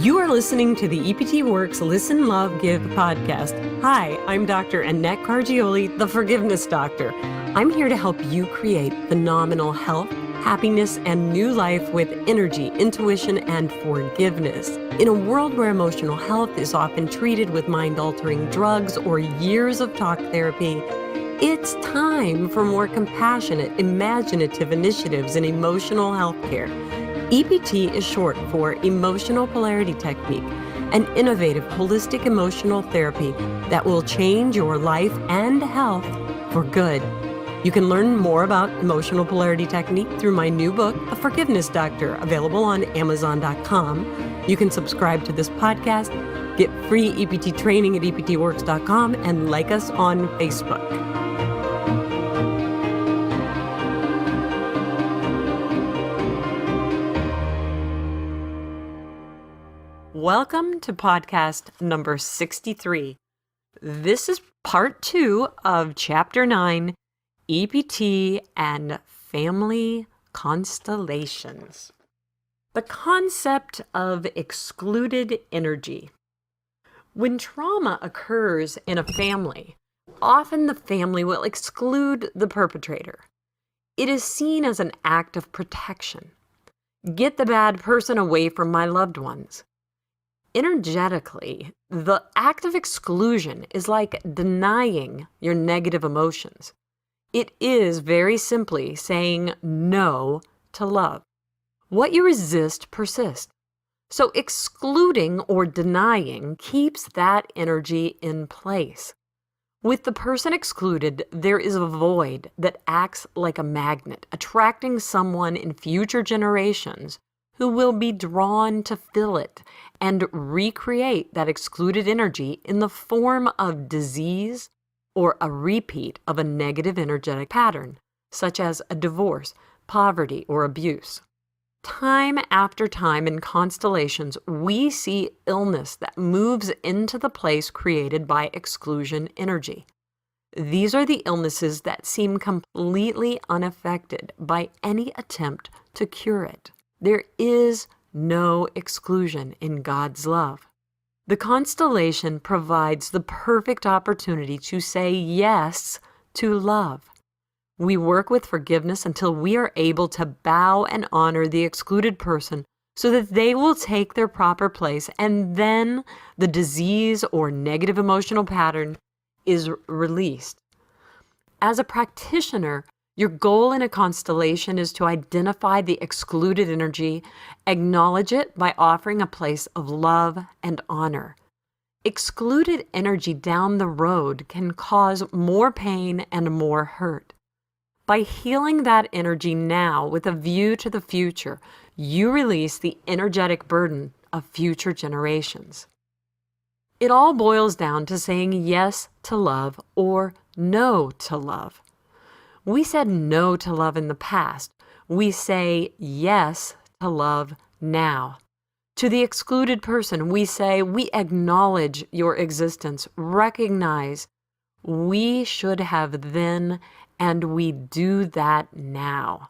You are listening to the EPT Works Listen, Love, Give podcast. Hi, I'm Dr. Annette Cargioli, the Forgiveness Doctor. I'm here to help you create phenomenal health, happiness, and new life with energy, intuition, and forgiveness. In a world where emotional health is often treated with mind-altering drugs or years of talk therapy, it's time for more compassionate, imaginative initiatives in emotional health care. EPT is short for Emotional Polarity Technique, an innovative holistic emotional therapy that will change your life and health for good. You can learn more about Emotional Polarity Technique through my new book, The Forgiveness Doctor, available on Amazon.com. You can subscribe to this podcast, get free EPT training at EPTworks.com, and like us on Facebook. Welcome to podcast number 63. This is part 2 of chapter 9, EPT and Family Constellations. The concept of excluded energy. When trauma occurs in a family, often the family will exclude the perpetrator. It is seen as an act of protection. Get the bad person away from my loved ones. Energetically, the act of exclusion is like denying your negative emotions. It is very simply saying no to love. What you resist persists. So excluding or denying keeps that energy in place. With the person excluded, there is a void that acts like a magnet, attracting someone in future generations who will be drawn to fill it and recreate that excluded energy in the form of disease or a repeat of a negative energetic pattern, such as a divorce, poverty, or abuse. Time after time in constellations, we see illness that moves into the place created by exclusion energy. These are the illnesses that seem completely unaffected by any attempt to cure it. There is no exclusion in God's love. The constellation provides the perfect opportunity to say yes to love. We work with forgiveness until we are able to bow and honor the excluded person so that they will take their proper place, and then the disease or negative emotional pattern is released. As a practitioner, your goal in a constellation is to identify the excluded energy, acknowledge it by offering a place of love and honor. Excluded energy down the road can cause more pain and more hurt. By healing that energy now with a view to the future, you release the energetic burden of future generations. It all boils down to saying yes to love or no to love. We said no to love in the past. We say yes to love now. To the excluded person, we say we acknowledge your existence, recognize we should have then, and we do that now.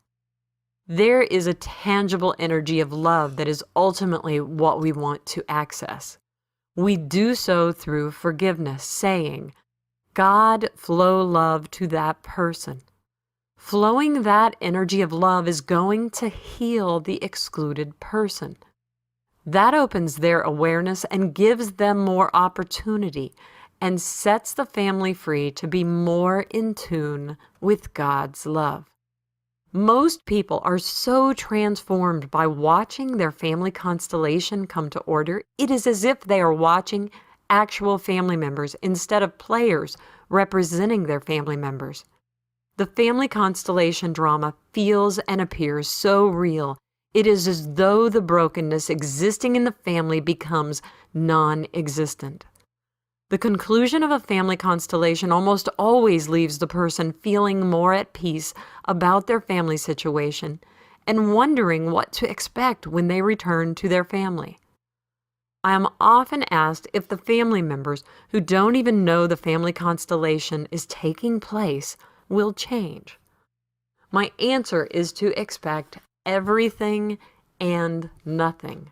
There is a tangible energy of love that is ultimately what we want to access. We do so through forgiveness, saying, God, flow love to that person. Flowing that energy of love is going to heal the excluded person. That opens their awareness and gives them more opportunity and sets the family free to be more in tune with God's love. Most people are so transformed by watching their family constellation come to order, it is as if they are watching actual family members instead of players representing their family members. The family constellation drama feels and appears so real. It is as though the brokenness existing in the family becomes non-existent. The conclusion of a family constellation almost always leaves the person feeling more at peace about their family situation and wondering what to expect when they return to their family. I am often asked if the family members who don't even know the family constellation is taking place will change. My answer is to expect everything and nothing.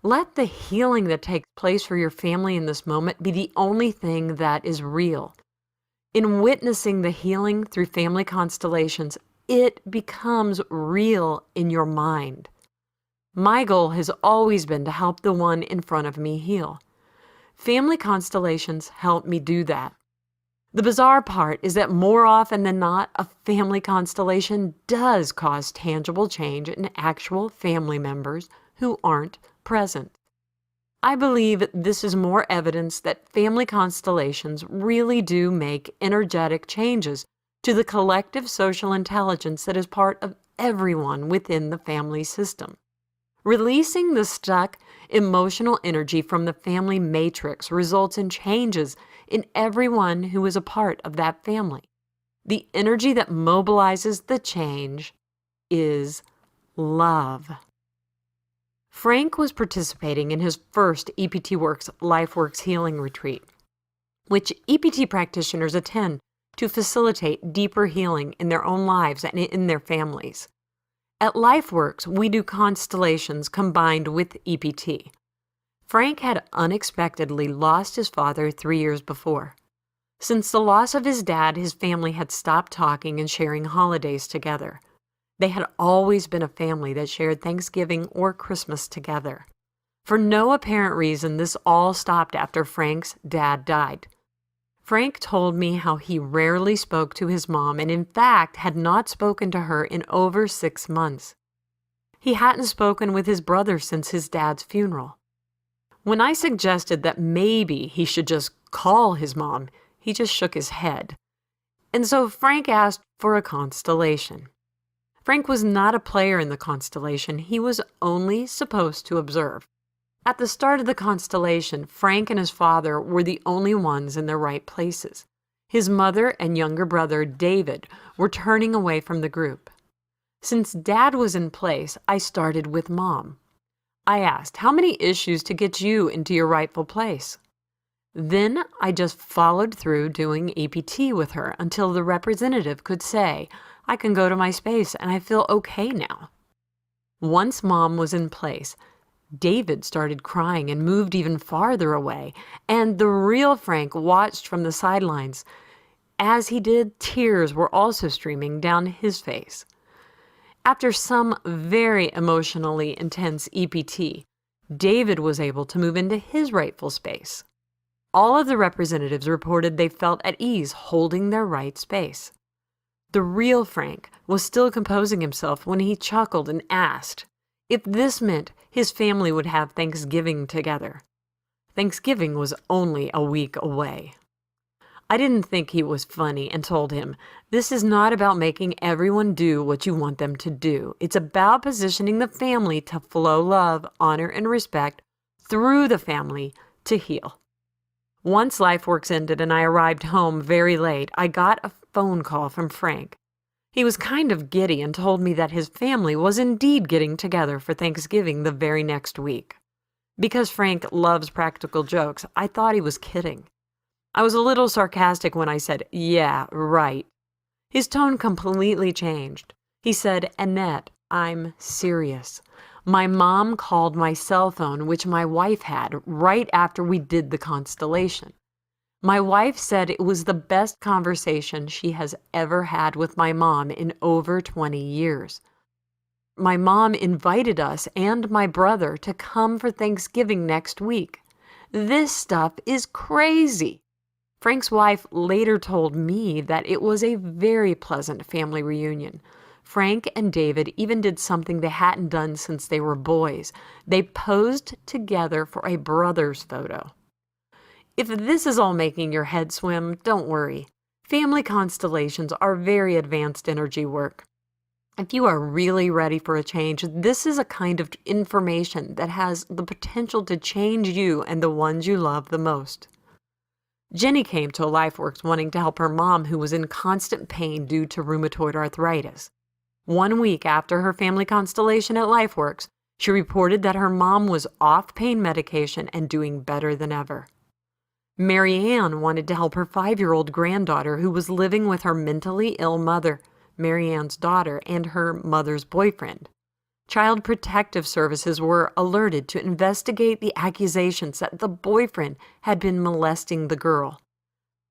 Let the healing that takes place for your family in this moment be the only thing that is real. In witnessing the healing through family constellations, it becomes real in your mind. My goal has always been to help the one in front of me heal. Family constellations help me do that. The bizarre part is that more often than not, a family constellation does cause tangible change in actual family members who aren't present. I believe this is more evidence that family constellations really do make energetic changes to the collective social intelligence that is part of everyone within the family system. Releasing the stuck emotional energy from the family matrix results in changes in everyone who is a part of that family. The energy that mobilizes the change is love. Frank was participating in his first EPT Works LifeWorks Healing Retreat, which EPT practitioners attend to facilitate deeper healing in their own lives and in their families. At LifeWorks, we do constellations combined with EPT. Frank had unexpectedly lost his father 3 years before. Since the loss of his dad, his family had stopped talking and sharing holidays together. They had always been a family that shared Thanksgiving or Christmas together. For no apparent reason, this all stopped after Frank's dad died. Frank told me how he rarely spoke to his mom and in fact had not spoken to her in over 6 months. He hadn't spoken with his brother since his dad's funeral. When I suggested that maybe he should just call his mom, he just shook his head. And so Frank asked for a constellation. Frank was not a player in the constellation. He was only supposed to observe. At the start of the constellation, Frank and his father were the only ones in their right places. His mother and younger brother, David, were turning away from the group. Since Dad was in place, I started with Mom. I asked, how many issues to get you into your rightful place? Then I just followed through doing EPT with her until the representative could say, I can go to my space and I feel okay now. Once Mom was in place, David started crying and moved even farther away, and the real Frank watched from the sidelines. As he did, tears were also streaming down his face. After some very emotionally intense EPT, David was able to move into his rightful space. All of the representatives reported they felt at ease holding their right space. The real Frank was still composing himself when he chuckled and asked if this meant his family would have Thanksgiving together. Thanksgiving was only a week away. I didn't think he was funny and told him, this is not about making everyone do what you want them to do. It's about positioning the family to flow love, honor, and respect through the family to heal. Once LifeWorks ended and I arrived home very late, I got a phone call from Frank. He was kind of giddy and told me that his family was indeed getting together for Thanksgiving the very next week. Because Frank loves practical jokes, I thought he was kidding. I was a little sarcastic when I said, yeah, right. His tone completely changed. He said, Annette, I'm serious. My mom called my cell phone, which my wife had, right after we did the constellation. My wife said it was the best conversation she has ever had with my mom in over 20 years. My mom invited us and my brother to come for Thanksgiving next week. This stuff is crazy. Frank's wife later told me that it was a very pleasant family reunion. Frank and David even did something they hadn't done since they were boys. They posed together for a brother's photo. If this is all making your head swim, don't worry. Family constellations are very advanced energy work. If you are really ready for a change, this is a kind of information that has the potential to change you and the ones you love the most. Jenny came to LifeWorks wanting to help her mom who was in constant pain due to rheumatoid arthritis. 1 week after her family constellation at LifeWorks, she reported that her mom was off pain medication and doing better than ever. Mary Ann wanted to help her 5-year-old granddaughter who was living with her mentally ill mother, Mary Ann's daughter, and her mother's boyfriend. Child Protective Services were alerted to investigate the accusations that the boyfriend had been molesting the girl.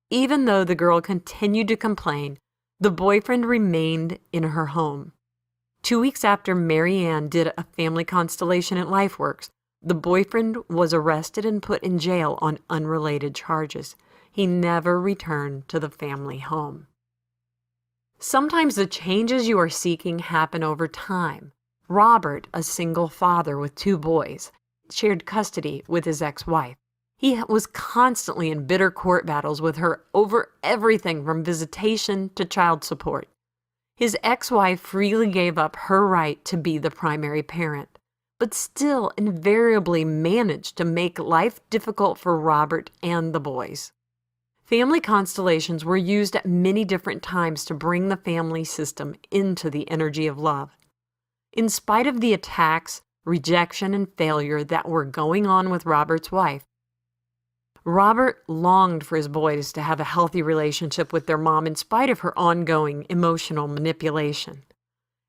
Even though the girl continued to complain, the boyfriend remained in her home. 2 weeks after Mary Ann did a family constellation at LifeWorks, the boyfriend was arrested and put in jail on unrelated charges. He never returned to the family home. Sometimes the changes you are seeking happen over time. Robert, a single father with 2 boys, shared custody with his ex-wife. He was constantly in bitter court battles with her over everything from visitation to child support. His ex-wife freely gave up her right to be the primary parent, but still invariably managed to make life difficult for Robert and the boys. Family constellations were used at many different times to bring the family system into the energy of love. In spite of the attacks, rejection, and failure that were going on with Robert's wife, Robert longed for his boys to have a healthy relationship with their mom in spite of her ongoing emotional manipulation.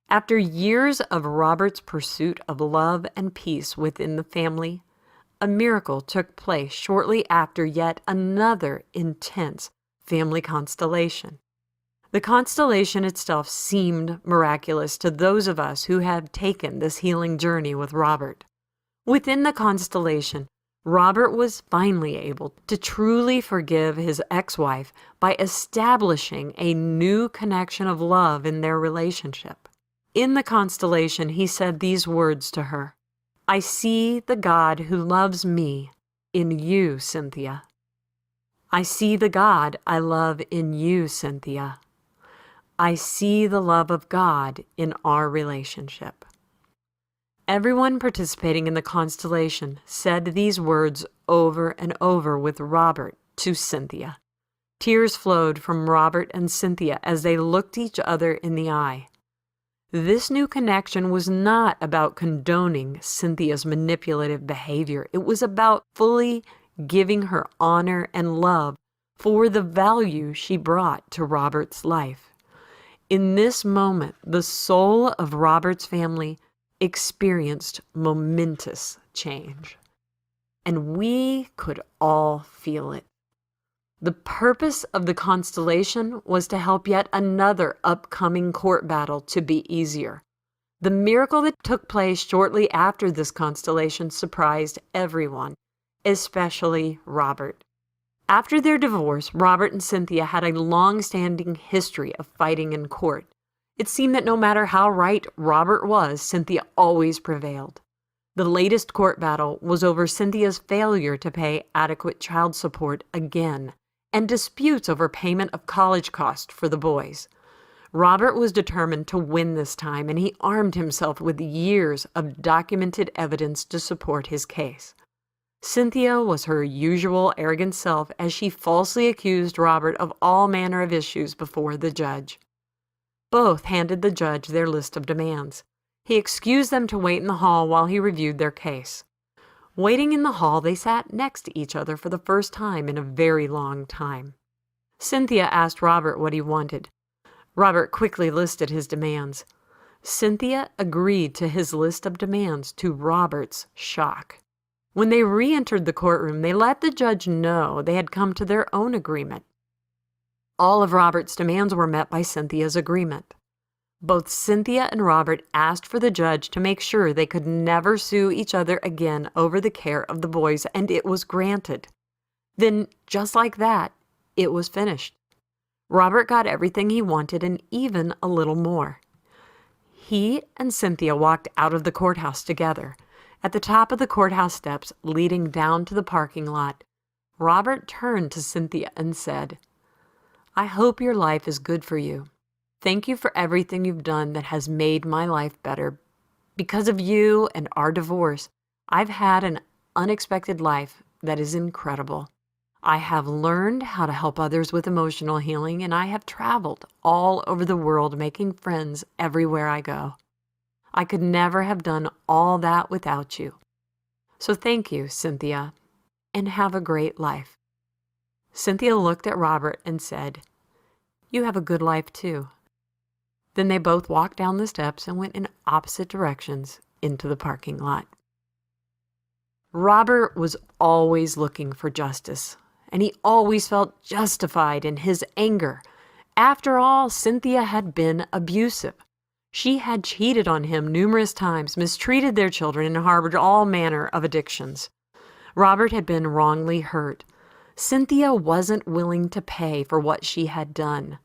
After years of Robert's pursuit of love and peace within the family, a miracle took place shortly after yet another intense family constellation. The constellation itself seemed miraculous to those of us who had taken this healing journey with Robert. Within the constellation, Robert was finally able to truly forgive his ex-wife by establishing a new connection of love in their relationship. In the constellation, he said these words to her: "I see the God who loves me in you, Cynthia. I see the God I love in you, Cynthia. I see the love of God in our relationship." Everyone participating in the constellation said these words over and over with Robert to Cynthia. Tears flowed from Robert and Cynthia as they looked each other in the eye. This new connection was not about condoning Cynthia's manipulative behavior. It was about fully giving her honor and love for the value she brought to Robert's life. In this moment, the soul of Robert's family experienced momentous change, and we could all feel it. The purpose of the constellation was to help yet another upcoming court battle to be easier. The miracle that took place shortly after this constellation surprised everyone, especially Robert. After their divorce, Robert and Cynthia had a long-standing history of fighting in court. It seemed that no matter how right Robert was, Cynthia always prevailed. The latest court battle was over Cynthia's failure to pay adequate child support again, and disputes over payment of college costs for the boys. Robert was determined to win this time, and he armed himself with years of documented evidence to support his case. Cynthia was her usual arrogant self as she falsely accused Robert of all manner of issues before the judge. Both handed the judge their list of demands. He excused them to wait in the hall while he reviewed their case. Waiting in the hall, they sat next to each other for the first time in a very long time. Cynthia asked Robert what he wanted. Robert quickly listed his demands. Cynthia agreed to his list of demands to Robert's shock. When they re-entered the courtroom, they let the judge know they had come to their own agreement. All of Robert's demands were met by Cynthia's agreement. Both Cynthia and Robert asked for the judge to make sure they could never sue each other again over the care of the boys, and it was granted. Then, just like that, it was finished. Robert got everything he wanted and even a little more. He and Cynthia walked out of the courthouse together. At the top of the courthouse steps leading down to the parking lot, Robert turned to Cynthia and said, "I hope your life is good for you. Thank you for everything you've done that has made my life better. Because of you and our divorce, I've had an unexpected life that is incredible. I have learned how to help others with emotional healing, and I have traveled all over the world making friends everywhere I go. I could never have done all that without you. So thank you, Cynthia, and have a great life." Cynthia looked at Robert and said, "You have a good life too." Then they both walked down the steps and went in opposite directions into the parking lot. Robert was always looking for justice, and he always felt justified in his anger. After all, Cynthia had been abusive. She had cheated on him numerous times, mistreated their children, and harbored all manner of addictions. Robert had been wrongly hurt. Cynthia wasn't willing to pay for what she had done.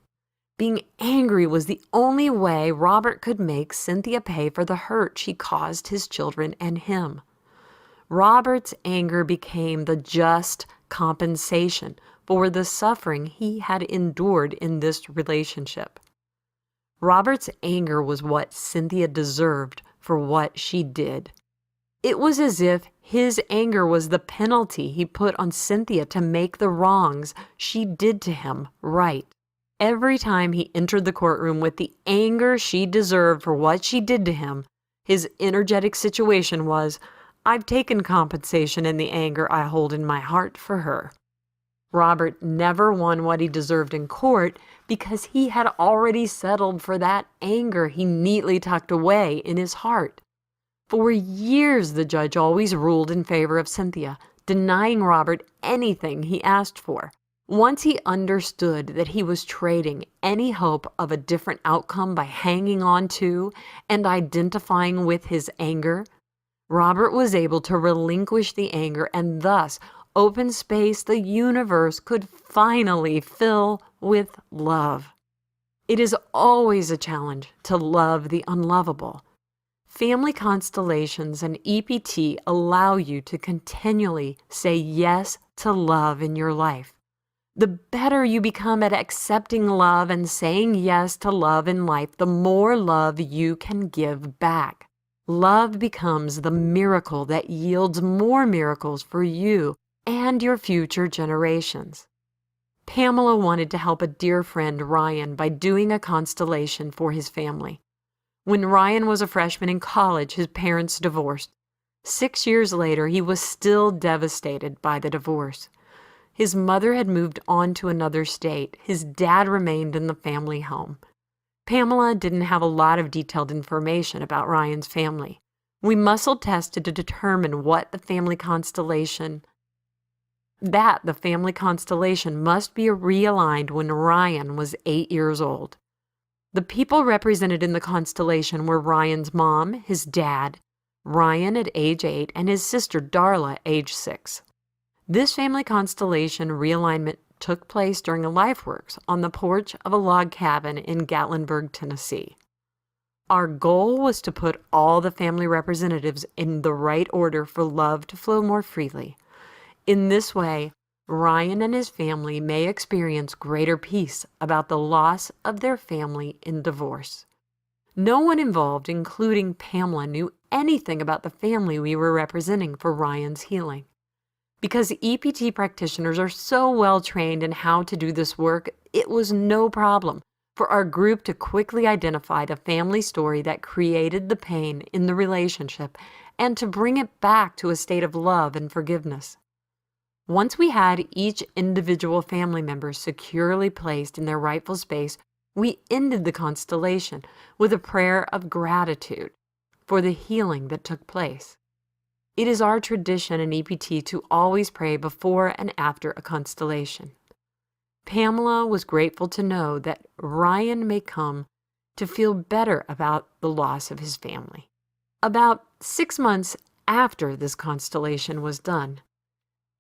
Being angry was the only way Robert could make Cynthia pay for the hurt she caused his children and him. Robert's anger became the just compensation for the suffering he had endured in this relationship. Robert's anger was what Cynthia deserved for what she did. It was as if his anger was the penalty he put on Cynthia to make the wrongs she did to him right. Every time he entered the courtroom with the anger she deserved for what she did to him, his energetic situation was, "I've taken compensation in the anger I hold in my heart for her." Robert never won what he deserved in court because he had already settled for that anger he neatly tucked away in his heart. For years, the judge always ruled in favor of Cynthia, denying Robert anything he asked for. Once he understood that he was trading any hope of a different outcome by hanging on to and identifying with his anger, Robert was able to relinquish the anger and thus open space the universe could finally fill with love. It is always a challenge to love the unlovable. Family constellations and EPT allow you to continually say yes to love in your life. The better you become at accepting love and saying yes to love in life, the more love you can give back. Love becomes the miracle that yields more miracles for you and your future generations. Pamela wanted to help a dear friend, Ryan, by doing a constellation for his family. When Ryan was a freshman in college, his parents divorced. 6 years later, he was still devastated by the divorce. His mother had moved on to another state. His dad remained in the family home. Pamela didn't have a lot of detailed information about Ryan's family. We muscle tested to determine the family constellation must be realigned when Ryan was 8 years old. The people represented in the constellation were Ryan's mom, his dad, Ryan at age 8, and his sister Darla, age 6. This family constellation realignment took place during a LifeWorks on the porch of a log cabin in Gatlinburg, Tennessee. Our goal was to put all the family representatives in the right order for love to flow more freely. In this way, Ryan and his family may experience greater peace about the loss of their family in divorce. No one involved, including Pamela, knew anything about the family we were representing for Ryan's healing. Because EPT practitioners are so well trained in how to do this work, it was no problem for our group to quickly identify the family story that created the pain in the relationship and to bring it back to a state of love and forgiveness. Once we had each individual family member securely placed in their rightful space, we ended the constellation with a prayer of gratitude for the healing that took place. It is our tradition in EPT to always pray before and after a constellation. Pamela was grateful to know that Ryan may come to feel better about the loss of his family. About 6 months after this constellation was done,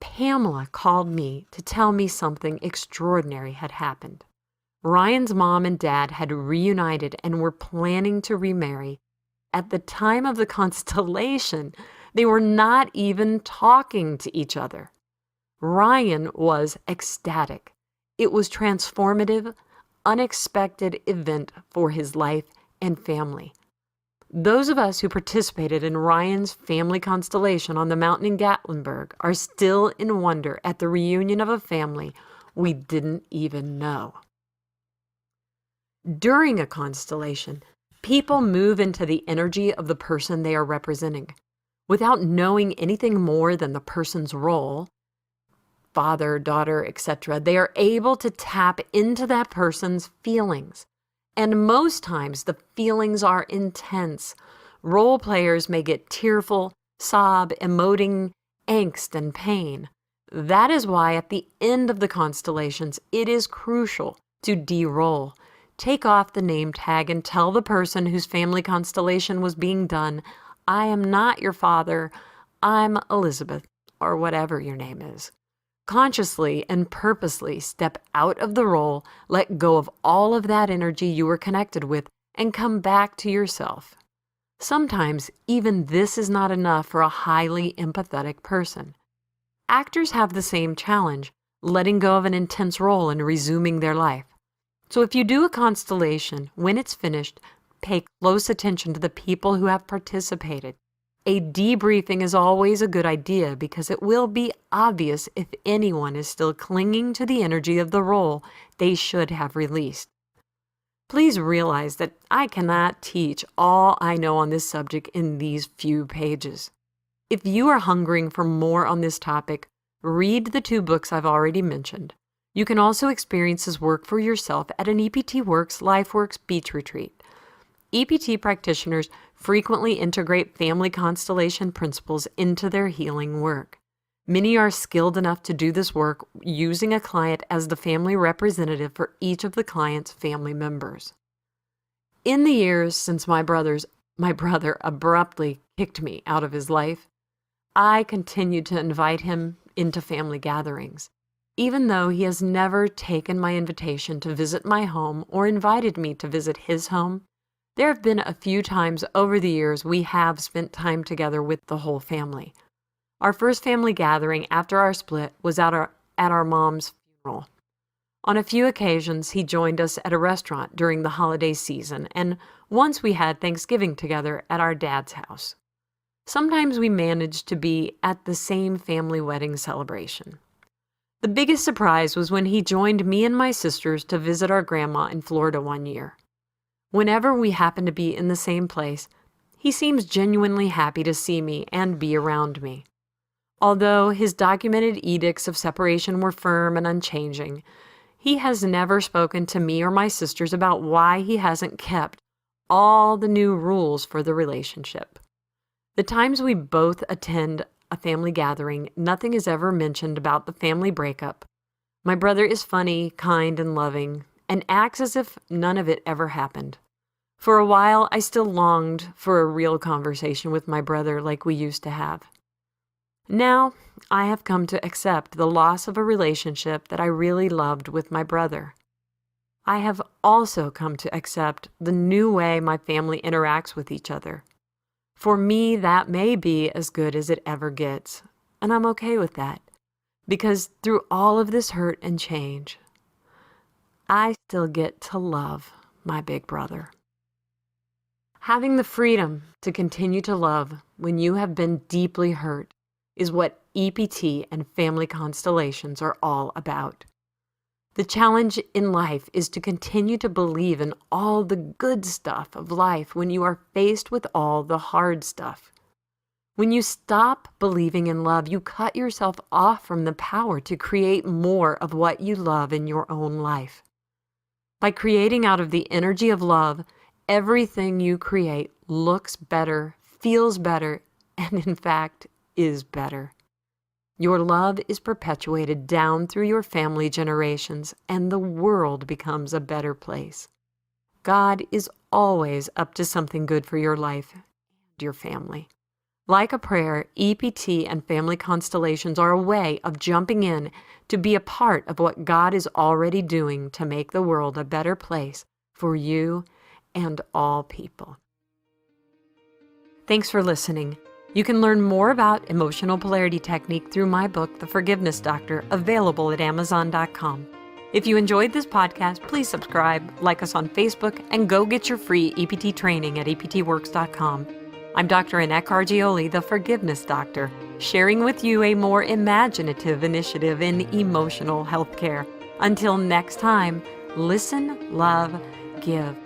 Pamela called me to tell me something extraordinary had happened. Ryan's mom and dad had reunited and were planning to remarry. At the time of the constellation, they were not even talking to each other. Ryan was ecstatic. It was transformative, unexpected event for his life and family. Those of us who participated in Ryan's family constellation on the mountain in Gatlinburg are still in wonder at the reunion of a family we didn't even know. During a constellation, people move into the energy of the person they are representing. Without knowing anything more than the person's role, father, daughter, etc., they are able to tap into that person's feelings And most times the feelings are intense. Role players may get tearful, sob, emoting angst and pain. That is why at the end of the constellations, it is crucial to de-roll. Take off the name tag and tell the person whose family constellation was being done, I am not your father, I'm Elizabeth, or whatever your name is. Consciously and purposely step out of the role, let go of all of that energy you were connected with, and come back to yourself. Sometimes even this is not enough for a highly empathetic person. Actors have the same challenge, letting go of an intense role and resuming their life. So if you do a constellation, when it's finished, pay close attention to the people who have participated. A debriefing is always a good idea because it will be obvious if anyone is still clinging to the energy of the role they should have released. Please realize that I cannot teach all I know on this subject in these few pages. If you are hungering for more on this topic, read the 2 books I've already mentioned. You can also experience this work for yourself at an EPT Works LifeWorks Beach Retreat. EPT practitioners frequently integrate family constellation principles into their healing work. Many are skilled enough to do this work using a client as the family representative for each of the client's family members. In the years since my brother abruptly kicked me out of his life, I continued to invite him into family gatherings. Even though he has never taken my invitation to visit my home or invited me to visit his home, there have been a few times over the years we have spent time together with the whole family. Our first family gathering after our split was at our mom's funeral. On a few occasions, he joined us at a restaurant during the holiday season, and once we had Thanksgiving together at our dad's house. Sometimes we managed to be at the same family wedding celebration. The biggest surprise was when he joined me and my sisters to visit our grandma in Florida one year. Whenever we happen to be in the same place, he seems genuinely happy to see me and be around me. Although his documented edicts of separation were firm and unchanging, he has never spoken to me or my sisters about why he hasn't kept all the new rules for the relationship. The times we both attend a family gathering, nothing is ever mentioned about the family breakup. My brother is funny, kind, and loving, and acts as if none of it ever happened. For a while, I still longed for a real conversation with my brother like we used to have. Now, I have come to accept the loss of a relationship that I really loved with my brother. I have also come to accept the new way my family interacts with each other. For me, that may be as good as it ever gets, and I'm okay with that, because through all of this hurt and change, I still get to love my big brother. Having the freedom to continue to love when you have been deeply hurt is what EPT and family constellations are all about. The challenge in life is to continue to believe in all the good stuff of life when you are faced with all the hard stuff. When you stop believing in love, you cut yourself off from the power to create more of what you love in your own life. By creating out of the energy of love, everything you create looks better, feels better, and in fact is better. Your love is perpetuated down through your family generations, and the world becomes a better place. God is always up to something good for your life and your family. Like a prayer, EPT and family constellations are a way of jumping in to be a part of what God is already doing to make the world a better place for you and all people. Thanks for listening. You can learn more about emotional polarity technique through my book, The Forgiveness Doctor, available at Amazon.com. If you enjoyed this podcast, please subscribe, like us on Facebook, and go get your free EPT training at EPTworks.com. I'm Dr. Annette Cargioli, the Forgiveness Doctor, sharing with you a more imaginative initiative in emotional healthcare. Until next time, listen, love, give.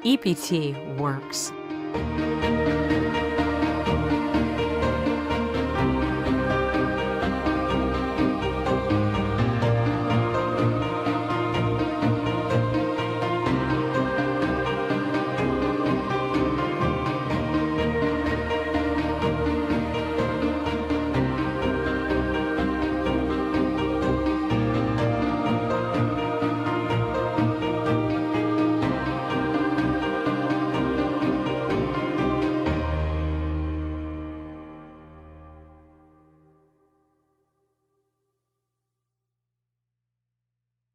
EPT works.